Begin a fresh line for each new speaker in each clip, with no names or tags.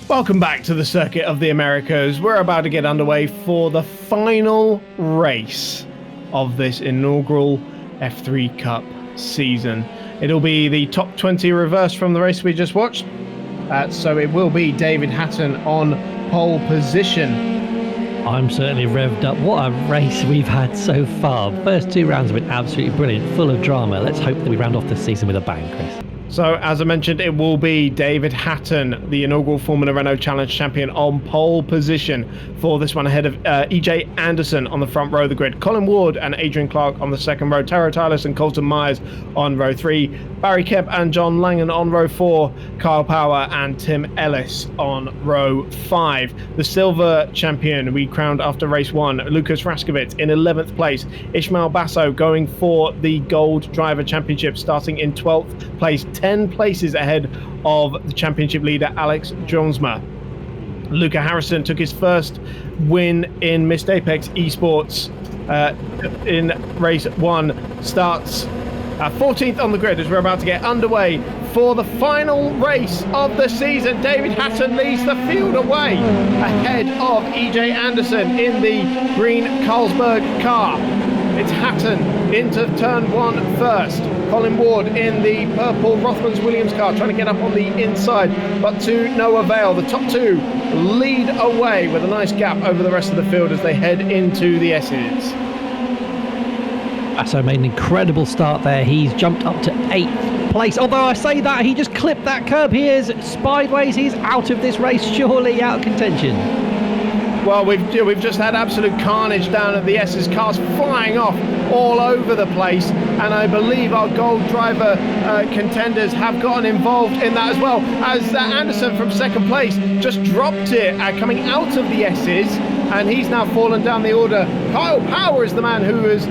Welcome back to the Circuit of the Americas. We're about to get underway for the final race of this inaugural F3 Cup season. It'll be the top 20 reverse from the race we just watched. So it will be David Hatton on pole position.
I'm certainly revved up. What a race we've had so far. First two rounds have been absolutely brilliant, full of drama. Let's hope that we round off the season with a bang, Chris.
So, as I mentioned, it will be David Hatton, the inaugural Formula Renault Challenge champion, on pole position for this one, ahead of EJ Anderson on the front row of the grid, Colin Ward and Adrian Clark on the second row, Tara Tyler and Colton Myers on row 3, Barry Kemp and John Langan on row 4, Kyle Power and Tim Ellis on row 5. The silver champion we crowned after race 1, Lucas Raskovic in 11th place, Ishmael Basso going for the gold driver championship, starting in 12th place, 10 places ahead of the championship leader Alex Jonesma. Luca Harrison took his first win in Missed Apex Esports in race 1, starts 14th on the grid as we're about to get underway for the final race of the season. David Hatton leads the field away ahead of EJ Anderson in the green Carlsberg car. It's Hatton into turn 1 first. Colin Ward in the purple Rothmans Williams car trying to get up on the inside, but to no avail. The top two lead away with a nice gap over the rest of the field as they head into the S's.
Basso made an incredible start there. He's jumped up to 8th place. Although I say that, he just clipped that curb. He is sideways. He's out of this race, surely out of contention.
Well, we've just had absolute carnage down at the S's, cars flying off all over the place, and I believe our gold driver contenders have gotten involved in that as well, as Anderson from second place just dropped it coming out of the S's, and he's now fallen down the order. Kyle Power is the man who has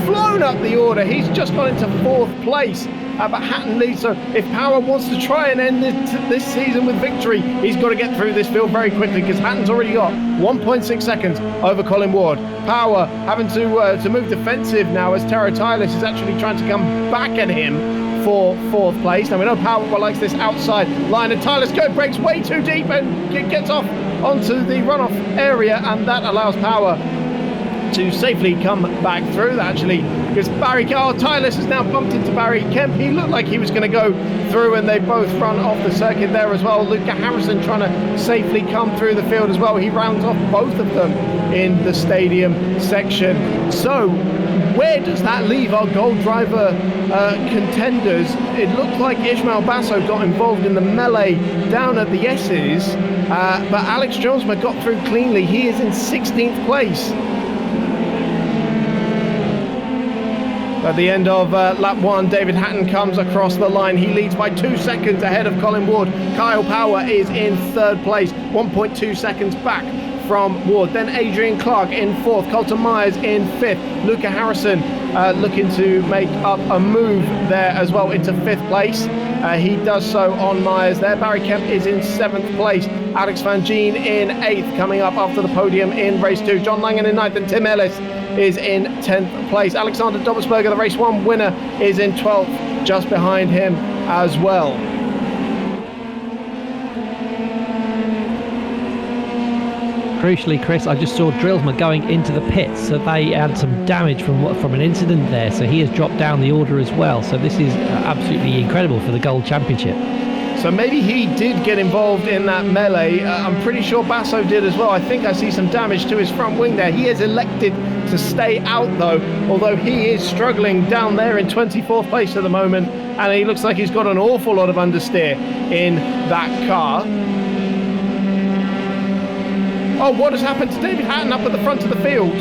flown up the order. He's just gone into 4th place. But Hatton leads, so if Power wants to try and end this season with victory, he's got to get through this field very quickly, because Hatton's already got 1.6 seconds over Colin Ward. Power having to move defensive now as Tara Tylis is actually trying to come back at him for 4th place. Now we know Power likes this outside line, and Tylis breaks way too deep and gets off onto the runoff area, and that allows Power to safely come back through. Actually, because Tylis has now bumped into Barry Kemp. He looked like he was going to go through, and they both run off the circuit there as well. Luca Harrison trying to safely come through the field as well. He rounds off both of them in the stadium section. So where does that leave our gold driver contenders? It looked like Ishmael Basso got involved in the melee down at the S's, but Alex Jonesma got through cleanly. He is in 16th place. At the end of lap 1, David Hatton comes across the line. He leads by 2 seconds ahead of Colin Ward. Kyle Power is in 3rd place, 1.2 seconds back from Ward. Then Adrian Clark in 4th, Colton Myers in 5th. Luca Harrison looking to make up a move there as well into 5th place. He does so on Myers there. Barry Kemp is in 7th place. Alex Van Gien in 8th, coming up after the podium in race 2. John Langan in 9th, and Tim Ellis is in 10th place. Alexander Dobbelsberger, the race 1 winner, is in 12th, just behind him as well.
Crucially, Chris, I just saw Drillsma going into the pits, so they had some damage from an incident there, so he has dropped down the order as well. So this is absolutely incredible for the Gold Championship.
So maybe he did get involved in that melee. I'm pretty sure Basso did as well. I think I see some damage to his front wing there. He has elected to stay out though, although he is struggling down there in 24th place at the moment, and he looks like he's got an awful lot of understeer in that car. Oh, what has happened to David Hatton up at the front of the field?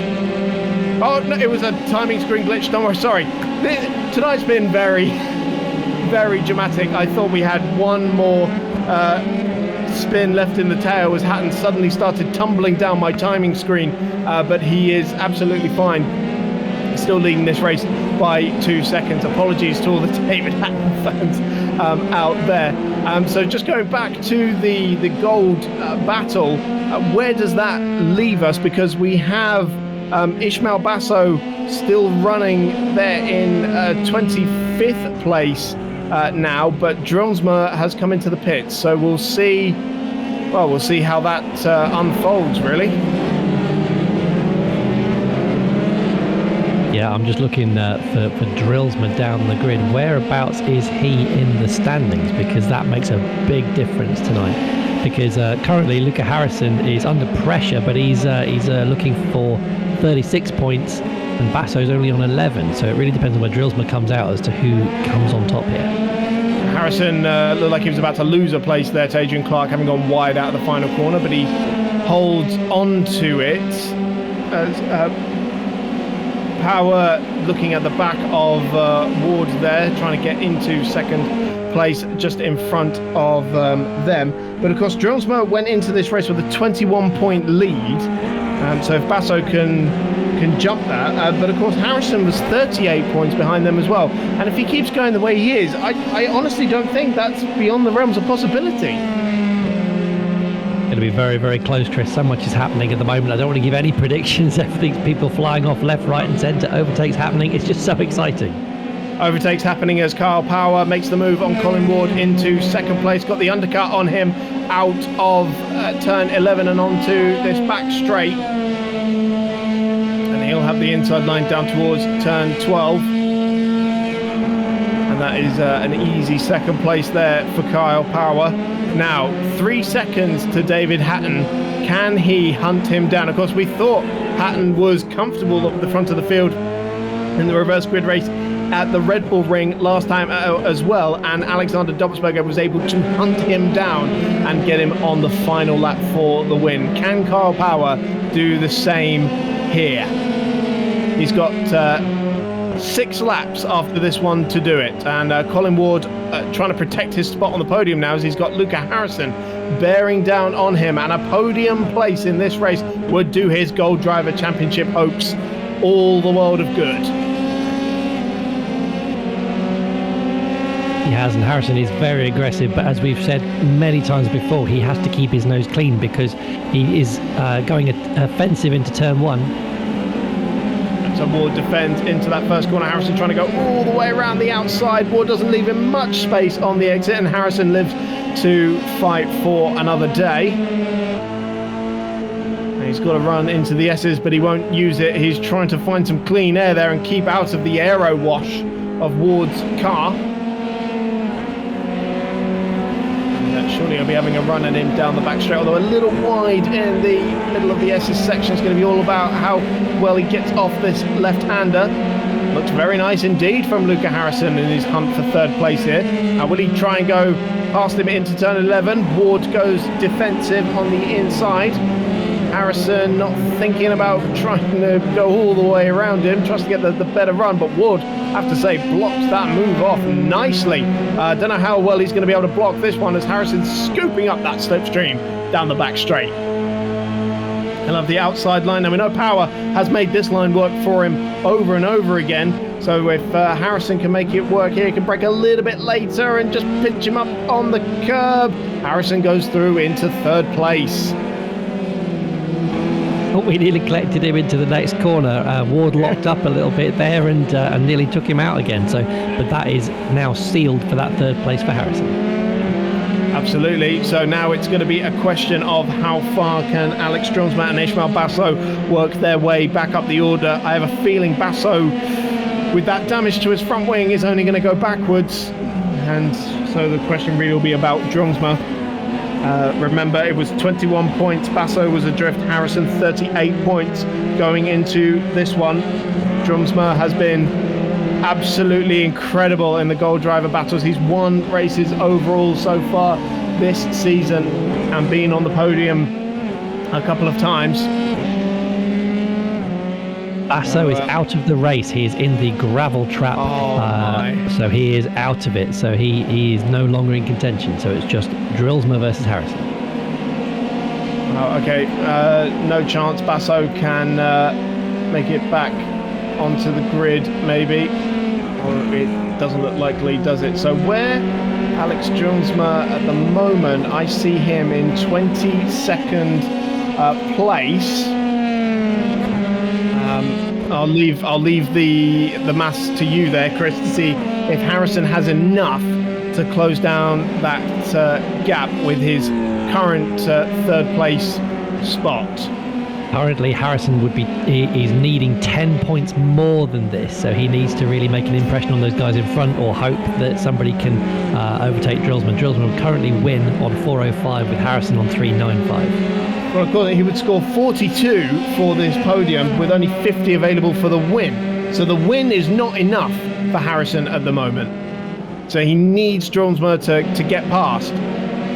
Oh, no, it was a timing screen glitch. Don't worry, sorry. Tonight's been very, very dramatic. I thought we had one more spin left in the tail as Hatton suddenly started tumbling down my timing screen, but he is absolutely fine. Still leading this race by 2 seconds. Apologies to all the David Hatton fans out there. So just going back to the gold battle, where does that leave us? Because we have Ishmael Basso still running there in 25th place now, but Dronsma has come into the pits. So we'll see well, we'll see how that unfolds, really.
Yeah, I'm just looking for Drillsma down the grid. Whereabouts is he in the standings? Because that makes a big difference tonight. Because currently Luca Harrison is under pressure, but he's looking for 36 points, and Basso's only on 11. So it really depends on where Drillsma comes out as to who comes on top here.
Harrison looked like he was about to lose a place there to Adrian Clark, having gone wide out of the final corner, but he holds on to it as Power looking at the back of Ward there, trying to get into second place just in front of them. But of course, Drillsma went into this race with a 21-point lead. So if Basso can jump that, but of course Harrison was 38 points behind them as well. And if he keeps going the way he is, I honestly don't think that's beyond the realms of possibility.
Going to be very, very close, Chris. So much is happening at the moment. I don't want to give any predictions. Everything's people flying off left, right and centre. Overtakes happening. It's just so exciting.
Overtakes happening as Kyle Power makes the move on Colin Ward into second place. Got the undercut on him out of turn 11 and onto this back straight. And he'll have the inside line down towards turn 12. And that is an easy second place there for Kyle Power. Now, 3 seconds to David Hatton. Can he hunt him down? Of course, we thought Hatton was comfortable up at the front of the field in the reverse grid race at the Red Bull Ring last time as well, and Alexander Dobsberger was able to hunt him down and get him on the final lap for the win. Can Kyle Power do the same here? He's got 6 laps after this one to do it, and Colin Ward trying to protect his spot on the podium now as he's got Luca Harrison bearing down on him, and a podium place in this race would do his Gold Driver Championship hopes all the world of good.
He has, and Harrison is very aggressive, but as we've said many times before, he has to keep his nose clean because he is going offensive into turn 1.
So Ward defends into that first corner. Harrison trying to go all the way around the outside. Ward doesn't leave him much space on the exit, and Harrison lives to fight for another day. And he's got to run into the S's, but he won't use it. He's trying to find some clean air there and keep out of the aero wash of Ward's car. Surely he'll be having a run at him down the back straight, although a little wide in the middle of the S's section. Is going to be all about how well he gets off this left-hander. Looks very nice indeed from Luca Harrison in his hunt for third place here. Will he try and go past him into turn 11? Ward goes defensive on the inside. Harrison not thinking about trying to go all the way around him, tries to get the better run, but Ward, I have to say, blocks that move off nicely. Don't know how well he's going to be able to block this one as Harrison's scooping up that slipstream down the back straight. He'll have the outside line. Now we know Power has made this line work for him over and over again. So if Harrison can make it work here, he can brake a little bit later and just pinch him up on the curb. Harrison goes through into third place.
Oh, we nearly collected him into the next corner. Ward locked up a little bit there and nearly took him out again. So, but that is now sealed for that third place for Harrison.
Absolutely. So now it's going to be a question of how far can Alex Drillsma and Ishmael Basso work their way back up the order. I have a feeling Basso, with that damage to his front wing, is only going to go backwards. And so the question really will be about Drillsma. Remember, it was 21 points. Basso was adrift. Harrison 38 points going into this one. Drillsma has been absolutely incredible in the Gold Driver battles. He's won races overall so far this season and been on the podium a couple of times.
Basso is out of the race. He is in the gravel trap. So he is out of it. So he is no longer in contention. So it's just Drillsma versus Harrison.
Okay, no chance Basso can make it back onto the grid, maybe. Or it doesn't look likely, does it? So where Alex Drillsma at the moment, I see him in 22nd place. I'll leave the maths to you there, Chris, to see if Harrison has enough to close down that gap with his current third place spot.
Currently, Harrison he's needing 10 points more than this, so he needs to really make an impression on those guys in front, or hope that somebody can overtake Drillsman. Drillsman will currently win on 4:05 with Harrison on 3:95.
Well, of course, he would score 42 for this podium with only 50 available for the win. So the win is not enough for Harrison at the moment. So he needs Drillsman to get past.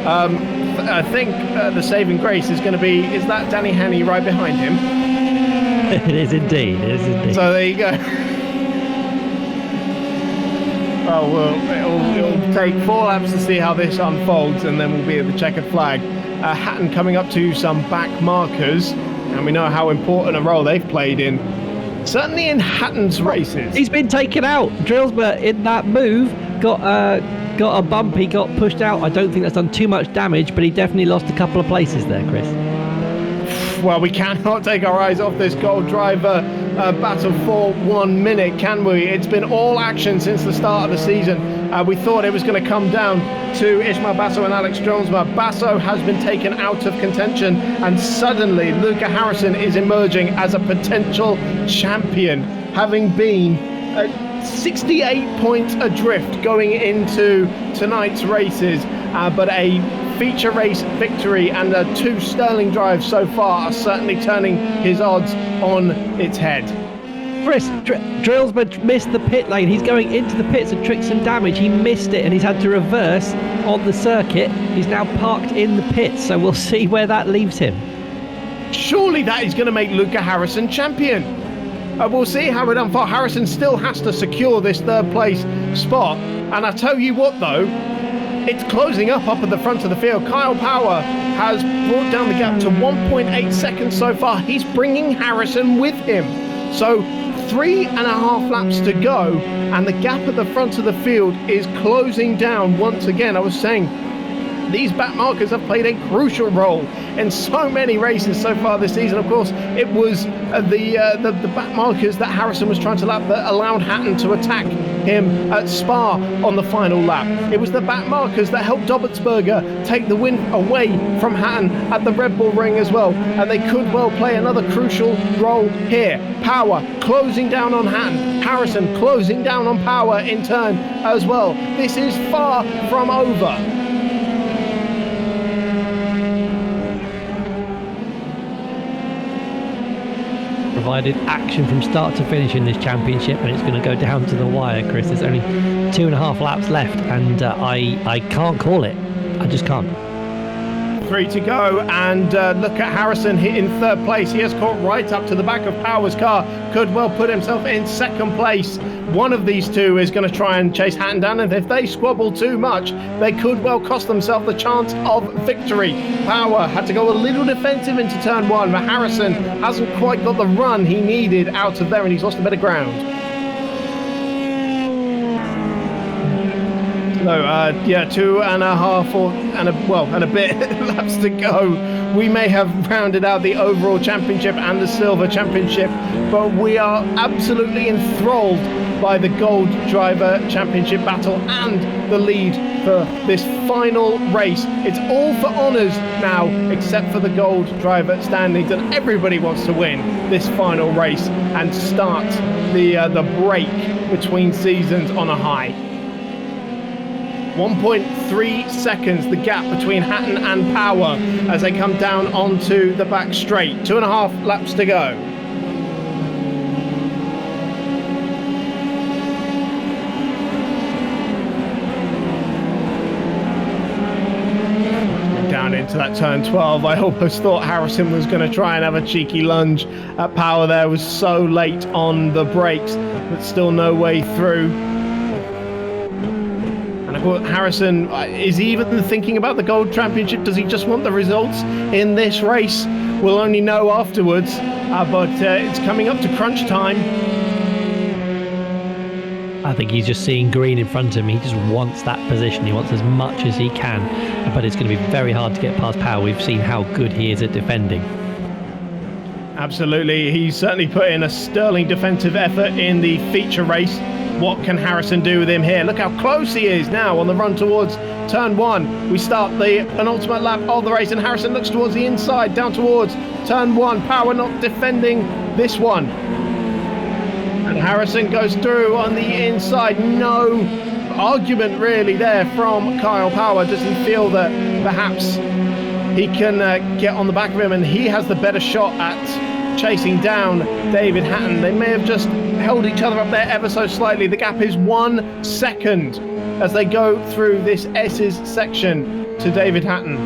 I think the saving grace is going to be, is that Danny Haney right behind him?
It is indeed,
So there you go. Well, it'll take 4 laps to see how this unfolds, and then we'll be at the checkered flag. Hatton coming up to some back markers, and we know how important a role they've played certainly in Hatton's races.
He's been taken out. Drillsman in that move got a bump, he got pushed out. I don't think that's done too much damage, but he definitely lost a couple of places there, Chris.
Well, we cannot take our eyes off this Gold Driver battle for 1 minute, can we? It's been all action since the start of the season. We thought it was going to come down to Ismail Basso and Alex Drillsman. Basso has been taken out of contention, and suddenly Luca Harrison is emerging as a potential champion, having been 68 points adrift going into tonight's races, but a feature race victory and 2 sterling drives so far are certainly turning his odds on its head.
Chris, Drillsman missed the pit lane. He's going into the pits and tricked some damage. He missed it and he's had to reverse on the circuit. He's now parked in the pits, so we'll see where that leaves him.
Surely that is going to make Luca Harrison champion. We'll see how it unfolds. Harrison still has to secure this third place spot. And I tell you what though, it's closing up at the front of the field. Kyle Power has brought down the gap to 1.8 seconds so far. He's bringing Harrison with him. So 3.5 laps to go, and the gap at the front of the field is closing down once again. I was saying, these back markers have played a crucial role in so many races so far this season. Of course, it was the back markers that Harrison was trying to lap that allowed Hatton to attack him at Spa on the final lap. It was the back markers that helped Dobbertsberger take the win away from Hatton at the Red Bull Ring as well, and they could well play another crucial role here. Power closing down on Hatton, Harrison closing down on Power in turn as well. This is far from over.
Provided action from start to finish in this championship, and it's going to go down to the wire, Chris. There's only 2.5 laps left, and I can't call it. I just can't.
3 to go, and look at Harrison in third place. He has caught right up to the back of Power's car, could well put himself in second place. One of these two is going to try and chase Hatton down, and if they squabble too much, they could well cost themselves the chance of victory. Power had to go a little defensive into turn 1, but Harrison hasn't quite got the run he needed out of there, and he's lost a bit of ground. No, 2.5 and a bit laps to go. We may have rounded out the overall championship and the silver championship, but we are absolutely enthralled by the Gold Driver Championship battle and the lead for this final race. It's all for honours now, except for the Gold Driver standings, and everybody wants to win this final race and start the break between seasons on a high. 1.3 seconds the gap between Hatton and Power as they come down onto the back straight. 2.5 laps to go. Down into that turn 12. I almost thought Harrison was going to try and have a cheeky lunge at Power there. Was so late on the brakes, but still no way through. Harrison is he even thinking about the Gold Championship? Does he just want the results in this race? We'll only know afterwards, but it's coming up to crunch time.
I think he's just seeing green in front of him. He just wants that position. He wants as much as he can, but it's going to be very hard to get past Power. We've seen how good he is at defending.
Absolutely, he's certainly put in a sterling defensive effort in the feature race. What can Harrison do with him here? Look how close he is now on the run towards turn 1. We start the penultimate lap of the race, and Harrison looks towards the inside, down towards turn 1. Power not defending this one. And Harrison goes through on the inside. No argument really there from Kyle Power. Does he feel that perhaps he can get on the back of him, and he has the better shot at chasing down David Hatton? They may have just held each other up there ever so slightly. The gap is 1 second as they go through this S's section to David Hatton.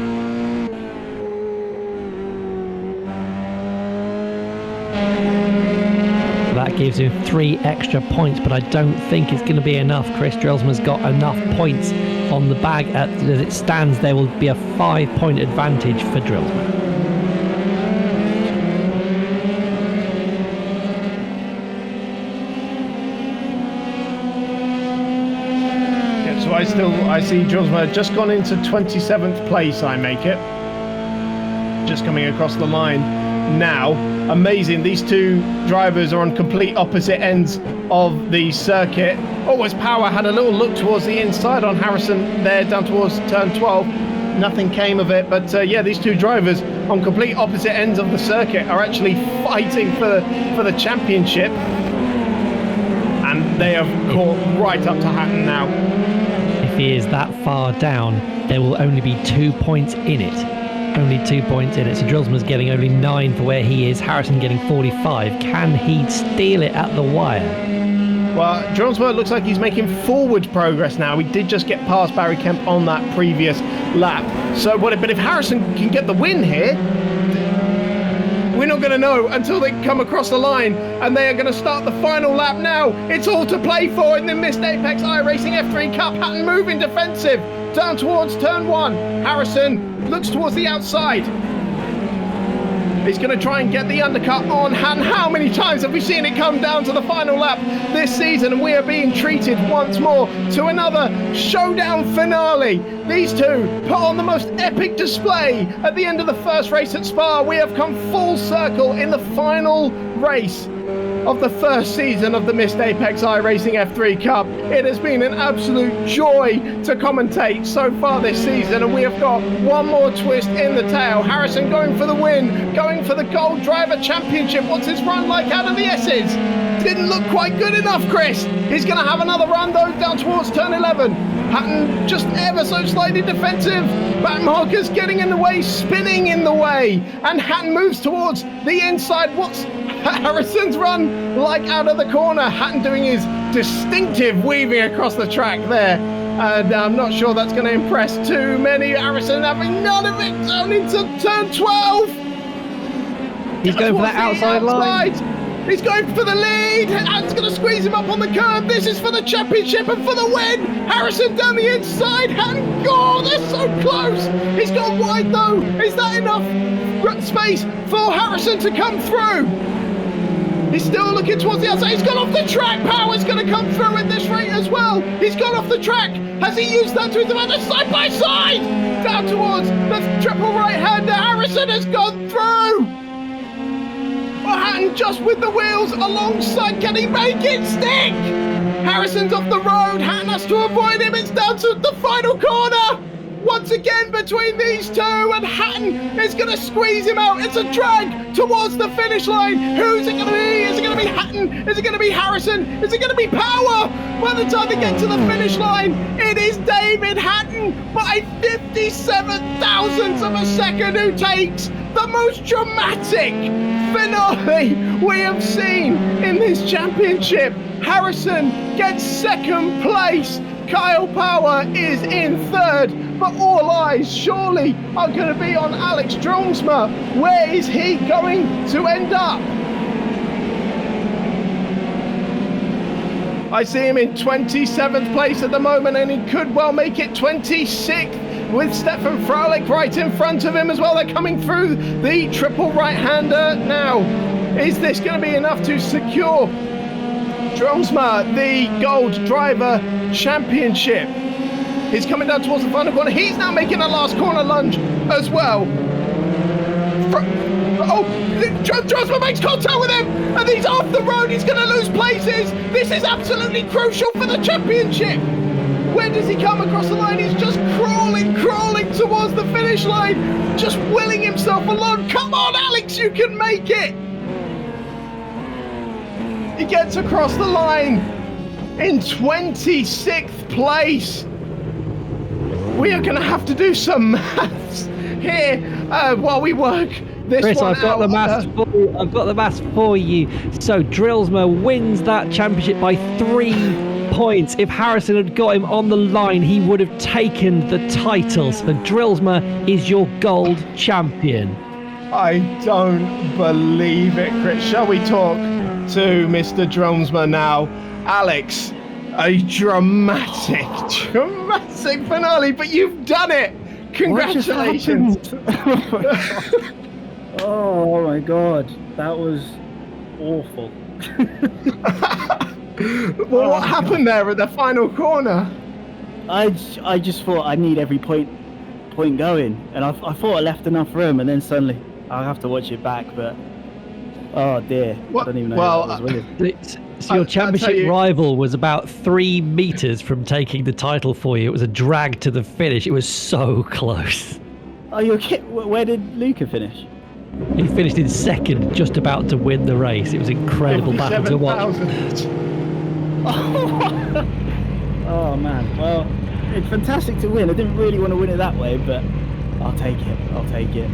That gives him 3 extra points, but I don't think it's going to be enough. Chris Drelsman's got enough points on the bag. As it stands, there will be a 5-point advantage for Drelsman.
So I see Drelsman just gone into 27th place, I make it. Just coming across the line now. Amazing, these two drivers are on complete opposite ends of the circuit. Always Power had a little look towards the inside on Harrison there, down towards turn 12. Nothing came of it, but yeah, these two drivers on complete opposite ends of the circuit are actually fighting for the championship. And they have caught right up to Hatton now.
If he is that far down, there will only be 2 points in it. Only 2 points in it. So Drelsman's getting only 9 for where he is. Harrison getting 45. Can he steal it at the wire?
Well, Drelsman looks like he's making forward progress now. He did just get past Barry Kemp on that previous lap. So, but if Harrison can get the win here, we're not going to know until they come across the line, and they are going to start the final lap now. It's all to play for in the Missed Apex iRacing F3 Cup. Hatton moving defensive down towards turn 1. Harrison looks towards the outside. He's going to try and get the undercut on Hatton. How many times have we seen it come down to the final lap this season, and we are being treated once more to another showdown finale. These two put on the most epic display at the end of the first race at Spa. We have come full circle in the final race of the first season of the Missed Apex iRacing F3 Cup. It has been an absolute joy to commentate so far this season, and we have got one more twist in the tail. Harrison going for the win, going for the Gold Driver Championship. What's his run like out of the S's? Didn't look quite good enough, Chris. He's going to have another run though down towards turn 11. Hatton just ever so slightly defensive. Backmarker's getting in the way, spinning in the way, and Hatton moves towards the inside. What's Harrison's run like out of the corner? Hatton doing his distinctive weaving across the track there, and I'm not sure that's going to impress too many. Harrison having none of it down into turn 12.
He's going for that outside line.
He's going for the lead, and it's going to squeeze him up on the curb. This is for the championship and for the win. Harrison down the inside, and oh, they're so close. He's gone wide though. Is that enough space for Harrison to come through? He's still looking towards the outside. He's gone off the track. Power's going to come through at this rate as well. He's gone off the track. Has he used that to his advantage? Side by side, down towards the triple right-hander. Harrison has gone through. Hatton just with the wheels alongside. Can he make it stick? Harrison's off the road. Hatton has to avoid him. It's down to the final corner. Once again between these two, and Hatton is going to squeeze him out. It's a drag towards the finish line. Who's it going to be? Is it going to be Hatton? Is it going to be Harrison? Is it going to be Power? By the time they get to the finish line, it is David Hatton by 57,000ths of a second, who takes the most dramatic finale we have seen in this championship. Harrison gets second place. Kyle Power is in third, but all eyes surely are going to be on Alex Drelsma. Where is he going to end up? I see him in 27th place at the moment, and he could well make it 26th. With Stefan Fraulich right in front of him as well. They're coming through the triple right-hander now. Is this going to be enough to secure Drelsma the Gold Driver Championship? He's coming down towards the final corner. He's now making a last corner lunge as well. Drosma makes contact with him, and he's off the road. He's going to lose places. This is absolutely crucial for the championship. Where does he come across the line? He's just crawling towards the finish line, just willing himself along. Come on, Alex, you can make it. He gets across the line in 26th place. We are going to have to do some maths here while we work this
Chris,
one
I've got
out.
the maths for you. I've got the maths for you. So Drillsma wins that championship by 3 points. If Harrison had got him on the line, he would have taken the title. So Drillsma is your gold champion.
I don't believe it, Chris. Shall we talk to Mr. Drillsma now? Alex, a dramatic finale, but you've done it. Congratulations.
Oh my god, that was awful.
Well, what happened there at the final corner?
I just thought I need every point going, and I thought I left enough room, and then suddenly I'll have to watch it back, but oh dear, I don't even know
well,
what I was with.
So your championship rival was about 3 meters from taking the title for you. It was a drag to the finish. It was so close.
Oh, you're kidding? Where did Luca finish?
He finished in second, just about to win the race. It was an incredible battle to watch.
57,000.
Oh man, well, it's fantastic to win. I didn't really want to win it that way, but I'll take it. I'll take it.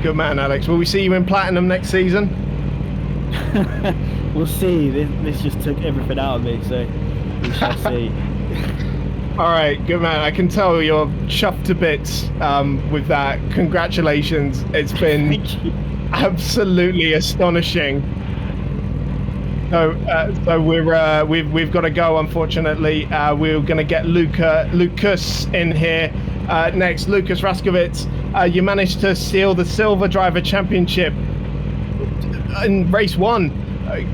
Good man, Alex. Will we see you in Platinum next season?
We'll see. This just took everything out of me, so we shall see.
All right, good man. I can tell you're chuffed to bits with that. Congratulations. It's been absolutely astonishing. So we've got to go. Unfortunately, we're going to get Lucas in here next. Lucas Raskovitz, you managed to seal the Silver Driver Championship in race 1.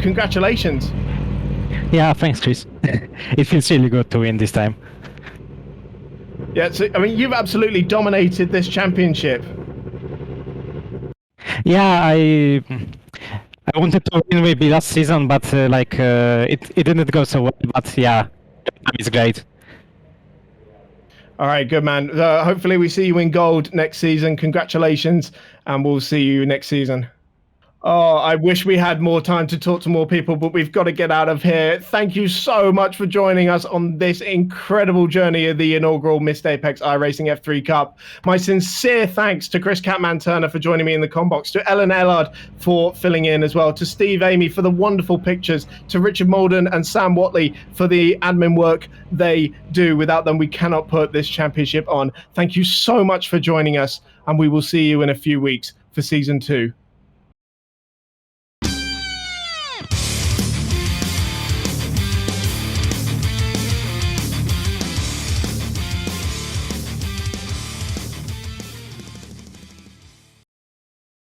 Congratulations.
Yeah, thanks, Chris. It feels really good to win this time.
Yeah, so, I mean, you've absolutely dominated this championship.
Yeah, I wanted to win maybe last season, but it didn't go so well. But yeah, it's great.
All right, good man. Hopefully we see you in gold next season. Congratulations, and we'll see you next season. Oh, I wish we had more time to talk to more people, but we've got to get out of here. Thank you so much for joining us on this incredible journey of the inaugural Missed Apex iRacing F3 Cup. My sincere thanks to Chris Catman-Turner for joining me in the combox, to Ellen Ellard for filling in as well, to Steve Amy for the wonderful pictures, to Richard Molden and Sam Watley for the admin work they do. Without them, we cannot put this championship on. Thank you so much for joining us, and we will see you in a few weeks for Season 2